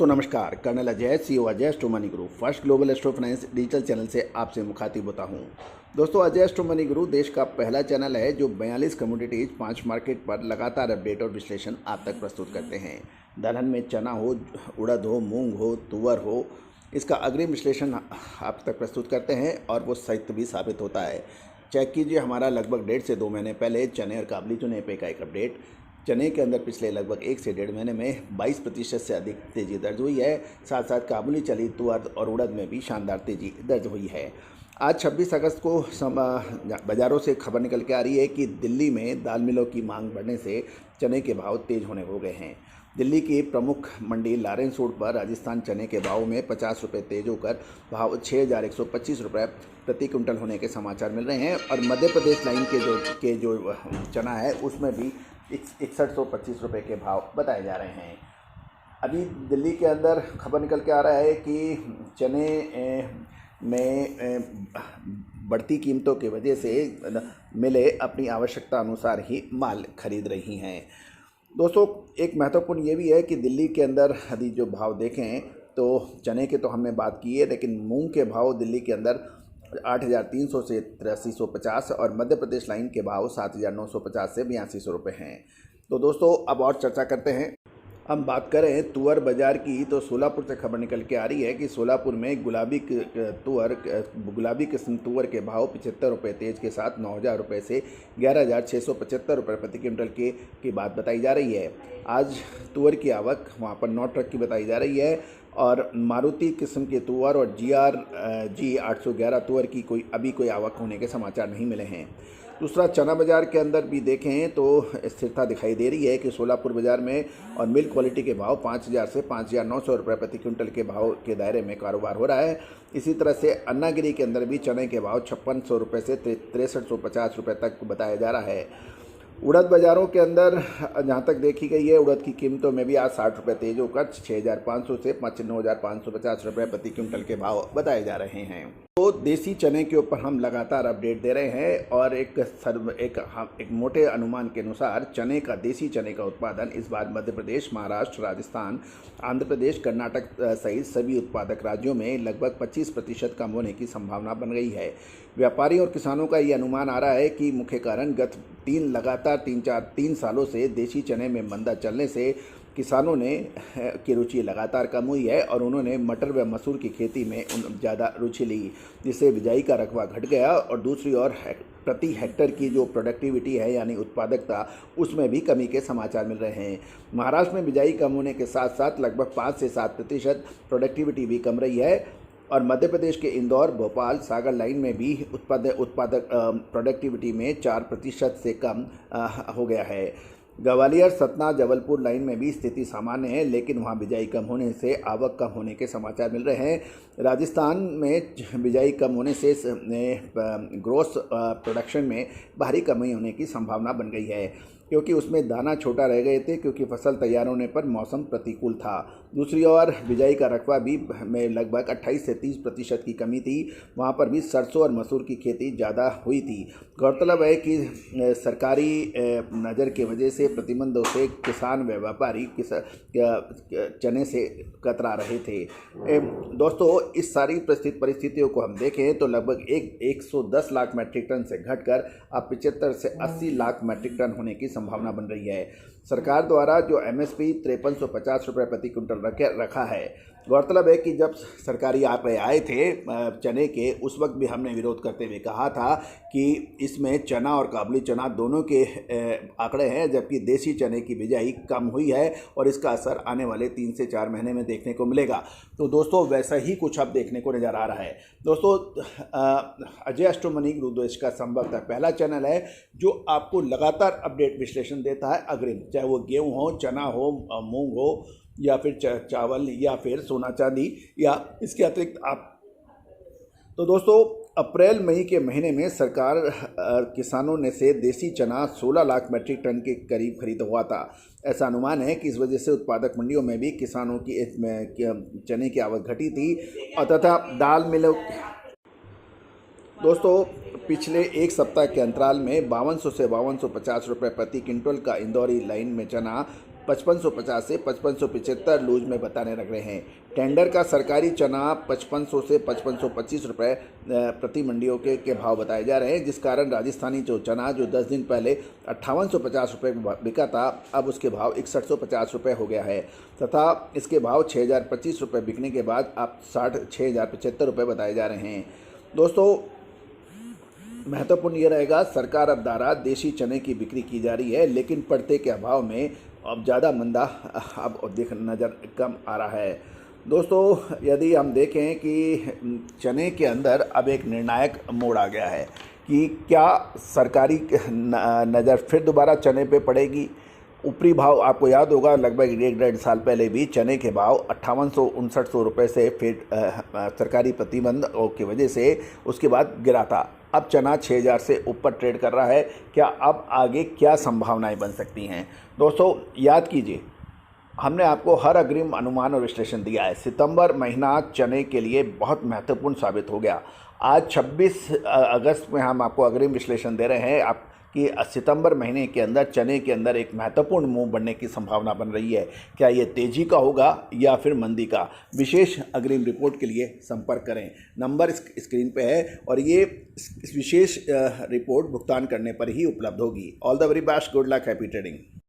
दोस्तों नमस्कार, colonel Ajay CEO Ajay astro money guru first global astro finance digital channel से आपसे मुखातिब होता हूं। दोस्तों, अजय एस्ट्रो मनी गुरु देश का पहला चैनल है जो 42 कमोडिटीज 5 मार्केट पर लगातार अपडेट और विश्लेषण आप तक प्रस्तुत करते हैं। दलहन में चना हो, उड़द हो, मूंग हो, तुअर हो, इसका अग्रिम विश्लेषण आप तक प्रस्तुत करते हैं और वो सत्य भी साबित होता है। चेक कीजिए हमारा लगभग 1.5 से 2 महीने पहले चने और काबुली चने पे का एक अपडेट। चने के अंदर पिछले लगभग 1 से 1.5 महीने में 22% से अधिक तेज़ी दर्ज हुई है। साथ साथ काबुली चने, तुअर और उड़द में भी शानदार तेज़ी दर्ज हुई है। आज 26 अगस्त को बाज़ारों से खबर निकल के आ रही है कि दिल्ली में दाल मिलों की मांग बढ़ने से चने के भाव तेज होने हो गए हैं। दिल्ली की प्रमुख मंडी लॉरेंस रोड पर राजस्थान चने के भाव में 50 रुपये तेज होकर भाव 6,125 रुपये प्रति क्विंटल होने के समाचार मिल रहे हैं। और मध्य प्रदेश लाइन के जो चना है उसमें भी 6125 रुपये के भाव बताए जा रहे हैं। अभी दिल्ली के अंदर खबर निकल के आ रहा है कि चने में बढ़ती कीमतों की वजह से मिलें अपनी आवश्यकता अनुसार ही माल खरीद रही हैं। दोस्तों, एक महत्वपूर्ण ये भी है कि दिल्ली के अंदर यदि जो भाव देखें तो चने के तो हमने बात की है, लेकिन मूंग के भाव दिल्ली के अंदर 8,300 से 8350 और मध्य प्रदेश लाइन के भाव 7,950 से 8200 रुपये हैं। तो दोस्तों, अब और चर्चा करते हैं। हम बात करें तुअर बाज़ार की तो सोलापुर से खबर निकल के आ रही है कि सोलापुर में गुलाबी किस्म तुअर के भाव 75 रुपये तेज के साथ 9,000 रुपये से 11,675 रुपये प्रति क्विंटल की बात बताई जा रही है। आज तुअर की आवक वहाँ पर 9 ट्रक की बताई जा रही है और मारुति किस्म के तुअर और GRG 811 तुअर की कोई आवक होने के समाचार नहीं मिले हैं। दूसरा, चना बाज़ार के अंदर भी देखें तो स्थिरता दिखाई दे रही है कि सोलापुर बाज़ार में और मिल्क क्वालिटी के भाव 5,000 से 5,900 रुपये प्रति क्विंटल के भाव के दायरे में कारोबार हो रहा है। इसी तरह से अन्नागिरी के अंदर भी चने के भाव 5600 रुपये से 6350 रुपये तक बताया जा रहा है। उड़द बाज़ारों के अंदर जहाँ तक देखी गई है, उड़द की कीमतों में भी आज 60 रुपये तेज होकर 6,500 से 9,550 रुपये प्रति क्विंटल के भाव बताए जा रहे हैं। तो देसी चने के ऊपर हम लगातार अपडेट दे रहे हैं और एक मोटे अनुमान के अनुसार देसी चने का उत्पादन इस बार मध्य प्रदेश, महाराष्ट्र, राजस्थान, आंध्र प्रदेश, कर्नाटक सहित सभी उत्पादक राज्यों में लगभग 25% कम होने की संभावना बन गई है। व्यापारियों और किसानों का ये अनुमान आ रहा है कि मुख्य कारण गत 3 सालों से देसी चने में मंदा चलने से किसानों की रुचि लगातार कम हुई है और उन्होंने मटर व मसूर की खेती में ज़्यादा रुचि ली, जिससे बिजाई का रकबा घट गया और दूसरी ओर प्रति हेक्टर की जो प्रोडक्टिविटी है यानी उत्पादकता, उसमें भी कमी के समाचार मिल रहे हैं। महाराष्ट्र में बिजाई कम होने के साथ साथ लगभग 5 से 7% प्रोडक्टिविटी भी कम रही है और मध्य प्रदेश के इंदौर, भोपाल, सागर लाइन में भी उत्पादक प्रोडक्टिविटी में 4% से कम हो गया है। ग्वालियर, सतना, जबलपुर लाइन में भी स्थिति सामान्य है, लेकिन वहां बिजाई कम होने से आवक कम होने के समाचार मिल रहे हैं। राजस्थान में बिजाई कम होने से ग्रोस प्रोडक्शन में भारी कमी होने की संभावना बन गई है, क्योंकि उसमें दाना छोटा रह गए थे क्योंकि फसल तैयार होने पर मौसम प्रतिकूल था। दूसरी ओर बिजाई का रकबा भी में लगभग 28 से 30% की कमी थी। वहाँ पर भी सरसों और मसूर की खेती ज़्यादा हुई थी। गौरतलब है कि सरकारी नज़र की वजह से प्रतिबंधों से किसान व व्यापारी चने से कतरा रहे थे। दोस्तों, इस सारी परिस्थितियों को हम देखें तो लगभग 110 लाख मैट्रिक टन से घटकर अब 75 से 80 लाख मैट्रिक टन होने की संभावना बन रही है। सरकार द्वारा जो MSP 5350 रुपये प्रति क्विंटल रखा है। गौरतलब है कि जब सरकारी आंकड़े आए थे चने के, उस वक्त भी हमने विरोध करते हुए कहा था कि इसमें चना और काबुली चना दोनों के आंकड़े हैं, जबकि देसी चने की बिजाई कम हुई है और इसका असर आने वाले 3 से 4 महीने में देखने को मिलेगा। तो दोस्तों, वैसा ही कुछ अब देखने को नज़र आ रहा है। दोस्तों, अजय एस्ट्रो मनी गुरु देश का संभवतः पहला चैनल है जो आपको लगातार अपडेट विश्लेषण देता है अग्रिम, चाहे वो गेहूँ हो, चना हो, मूंग हो या फिर चावल या फिर सोना चांदी या इसके अतिरिक्त आप। तो दोस्तों, अप्रैल मई के महीने में सरकार किसानों ने से देसी चना 16 लाख मैट्रिक टन के करीब खरीदा हुआ था। ऐसा अनुमान है कि इस वजह से उत्पादक मंडियों में भी किसानों की चने की आवक घटी थी और तथा दाल मिलों। दोस्तों, पिछले एक सप्ताह के अंतराल में 5200 से 5250 रुपये प्रति क्विंटल का इंदौरी लाइन में चना 5550 से 5575 लूज में बताने लग रहे हैं। टेंडर का सरकारी चना 5500 से 5525 रुपये प्रति मंडियों के भाव बताए जा रहे हैं, जिस कारण राजस्थानी जो चना जो 10 दिन पहले 5850 रुपये बिका था, अब उसके भाव 6150 रुपये हो गया है तथा इसके भाव 6025 रुपये बिकने के बाद अब 6075 रुपये बताए जा रहे हैं। दोस्तों, महत्वपूर्ण ये रहेगा, सरकार अब द्वारा देशी चने की बिक्री की जा रही है, लेकिन पड़ते के अभाव में अब ज़्यादा मंदा अब नज़र कम आ रहा है। दोस्तों, यदि हम देखें कि चने के अंदर अब एक निर्णायक मोड़ आ गया है कि क्या सरकारी नज़र फिर दोबारा चने पे पड़ेगी। ऊपरी भाव आपको याद होगा, लगभग 1-1.5 साल पहले भी चने के भाव 5800-5900 रुपये से फिर सरकारी प्रतिबंध की वजह से उसके बाद गिरा था। अब चना 6000 से ऊपर ट्रेड कर रहा है। क्या अब आगे क्या संभावनाएं बन सकती हैं? दोस्तों, याद कीजिए, हमने आपको हर अग्रिम अनुमान और विश्लेषण दिया है। सितंबर महीना चने के लिए बहुत महत्वपूर्ण साबित हो गया। आज 26 अगस्त में हम आपको अग्रिम विश्लेषण दे रहे हैं आप कि सितंबर महीने के अंदर चने के अंदर एक महत्वपूर्ण मूव बनने की संभावना बन रही है। क्या ये तेजी का होगा या फिर मंदी का? विशेष अग्रिम रिपोर्ट के लिए संपर्क करें, नंबर स्क्रीन पे है और ये विशेष रिपोर्ट भुगतान करने पर ही उपलब्ध होगी। All the very best, good luck, happy trading.